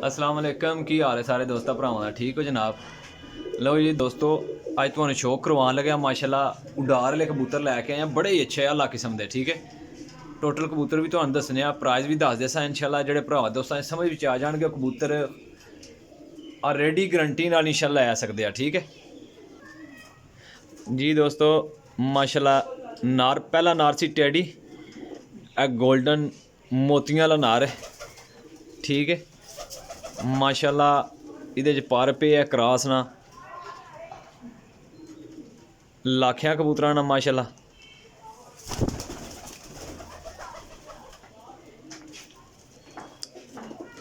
अस्सलाम वालेकुम की हाल है सारे दोस्तों भरावां दा ठीक हो जनाब। लो जी दोस्तों अज तुहानूं शौक करवान लगे माशाल्लाह उडार वाले कबूतर लैके आए बड़े ही अच्छे आला किस्म के ठीक है। टोटल कबूतर भी तुहानूं दस्सने प्राइस भी दस दे इंशाल्लाह जेह्ड़े भरा दोस्तां समझ विच आ जाणगे कबूतर ऑलरेडी गारंटी नाल इंशाल्लाह लै सकदे आ ठीक है जी दोस्तों। माशाल्लाह नार पहला नार सी टैडी गोल्डन मोतियां वाला नार है ठीक है। माशाल्लाह इहदे च पर पे है क्रॉस ना लाखियां कबूतरां ना माशाल्लाह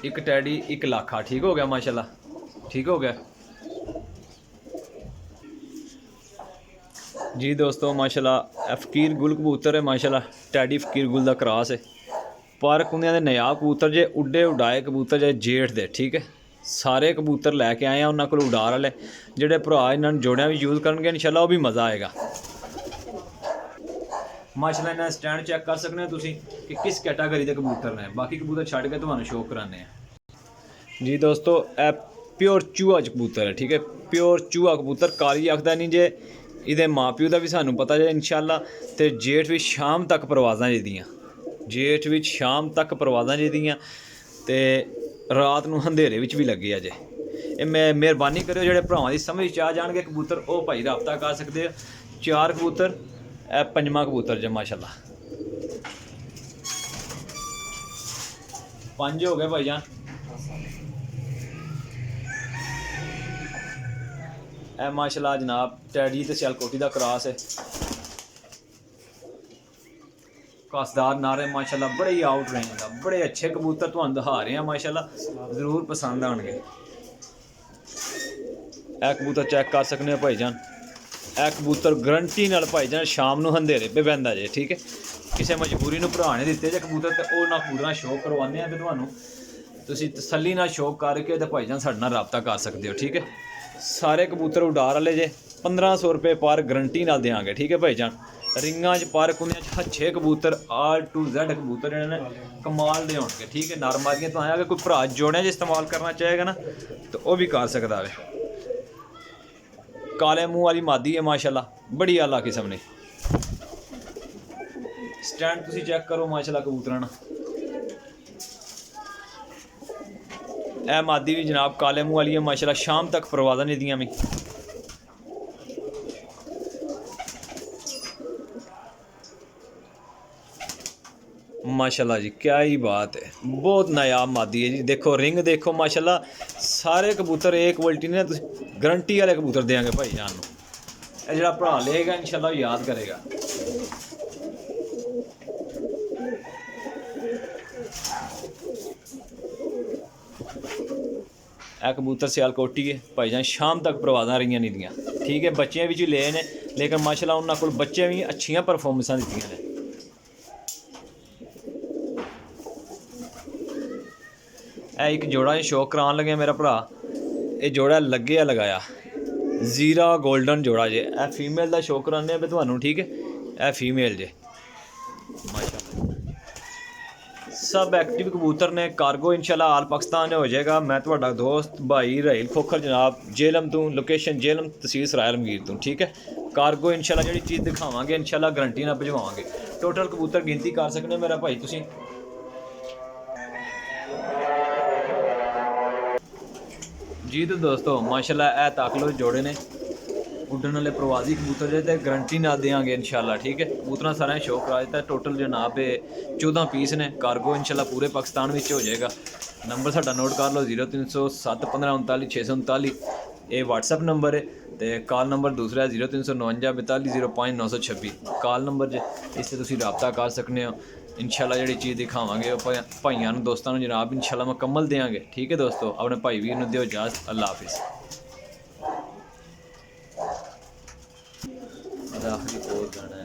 एक टैडी एक लाखा ठीक हो गया माशाल्लाह ठीक हो गया जी दोस्तों। माशाल्लाह फकीर गुल कबूतर है माशाल्लाह टैडी फकीर गुल दा क्रॉस है। पर कुंदियां दे नयाब कबूतर जे उड्डे उडाए कबूतर जे जेठ दे ठीक है। सारे कबूतर लैके आए हैं उन्होंने को उडार वाले जेडे भरा इन्होंने जोड़ियां भी यूज़ करेंगे इंशाल्लाह वो भी मज़ा आएगा। माशाल्लाह इन्हें स्टैंड चेक कर सकते हो तुसी कि किस कैटागरी के कबूतर ने बाकी कबूतर छड़ के तुहानूं शो कराने जी दोस्तों। ए प्योर चूहा कबूतर है ठीक है। प्योर चूहा कबूतर काली आखदा नहीं जे इहदे माँ प्यो का भी सानूं पता जे इंशाल्लाह ते जेठ भी शाम तक परवाज़ां जदियां जेठ भी शाम तक परवाज़ां जदियां ते रात नूं अंधेरे विच भी लगे अजे। ये मैं मेहरबानी करो जेह्ड़े भरावां दी समझ च आ जाणगे कबूतर वो भाई राबता कर सकते हो। चार कबूतर ए पंजवां कबूतर जे माशाल्लाह पंज हो गए भाईजान। ए माशाल्लाह जनाब टैडी ते सियालकोटी दा क्रॉस है कासदार नारे माशाल्लाह बड़े ही आउट रेंज का बड़े अच्छे कबूतर तुहानूं दिखा रहे हैं माशाल्लाह जरूर पसंद आएंगे। ए कबूतर चेक कर सकते हो भाईजान। ए कबूतर गारंटी नाल भाईजान शाम नूं अंधेरे पे बहंदा जे ठीक है। किसी मजबूरी नूं भरा ने दित्ते जे कबूतर ते ओह ना कबूतर शौक करवाने ते तुहानूं तुसीं तसल्ली नाल शौक करके ते भाईजान साडे नाल राबता कर सकते हो ठीक है। सारे कबूतर उडार वाले जे 1500 रुपये पर गारंटी नाल देंगे ठीक है भाईजान। रिंगां च पर कुंदियां च अच्छे कबूतर आल टू Z कबूतर जिहड़े ने कमाल दे होणगे ठीक है। नरमादियां तो अगर कोई भरा जोड़ियां च इस्तेमाल करना चाहेगा ना तो वह भी कर सकता है। काले मूँह वाली मादी है माशाल्लाह बड़ी आला किस्म ने। स्टैंड तुसीं चेक करो माशाल्लाह कबूतरां ना। ए मादी भी जनाब काले मूँह वाली है माशाल्लाह शाम तक परवाज़ां नहीं दियां मैं माशाल्लाह जी क्या ही बात है। बहुत नायाब मादी है जी। देखो रिंग देखो माशाल्लाह सारे कबूतर एक क्वालिटी ने गारंटी वाले कबूतर देंगे भाई जान नूं। ये जिहड़ा भरा लेगा इंशाल्लाह याद करेगा। ए कबूतर सियालकोटी है भाईजान शाम तक परवाज़ां रहियां नहीं दियां ठीक है। बच्चियां भी ले ने लेकिन माशाल्लाह उन्होंने कोल बच्चे भी अच्छियां परफॉर्मेंसां दित्तियां ने। एक जोड़ा शौक करान लगे मेरा भरा ये जोड़ा लगे लगाया जीरा गोल्डन जोड़ा जे ए फीमेल का शौक कराने पे तुहानूं ठीक है। ए फीमेल जे माशाल्लाह सब एक्टिव कबूतर ने। कार्गो इंशाल्लाह आल पाकिस्तान हो जाएगा। मैं तुहाडा दोस्त भाई राहील खोखर जनाब जेलम तो लोकेशन जेलम तहसील सराय आलमगीर तो ठीक है। कार्गो इंशाल्लाह जिहड़ी चीज़ दिखावांगे इंशाल्लाह गारंटी नाल भिजवावांगे। टोटल कबूतर गिनती कर सकते हो मेरा भाई तुसीं जी। तो दोस्तों माशाल्लाह ए ताकलो जोड़े ने उड्डन वाले प्रवासी कबूतर जे ते गारंटी ना देंगे इंशाल्लाह ठीक है। कबूतर सारे शौक करा दिता टोटल जनाब 14 पीस ने। कार्गो इंशाल्लाह पूरे पाकिस्तान में हो जाएगा। नंबर साडा नोट कर लो 0307 15 39 639 ये व्हाट्सएप नंबर है। तो कॉल नंबर दूसरा है 0359 42 05 926 कॉल नंबर जे इससे तुसीं राबता कर सकते हो। इंशाल्लाह जिहड़ी चीज़ दिखावांगे भाइयों दोस्तों जनाब इंशाल्लाह मुकम्मल देंगे ठीक है। दोस्तों अपने भाई वीर नूं दिओ इजाज़त। अल्लाह हाफिज़। आखिरी कोल गाना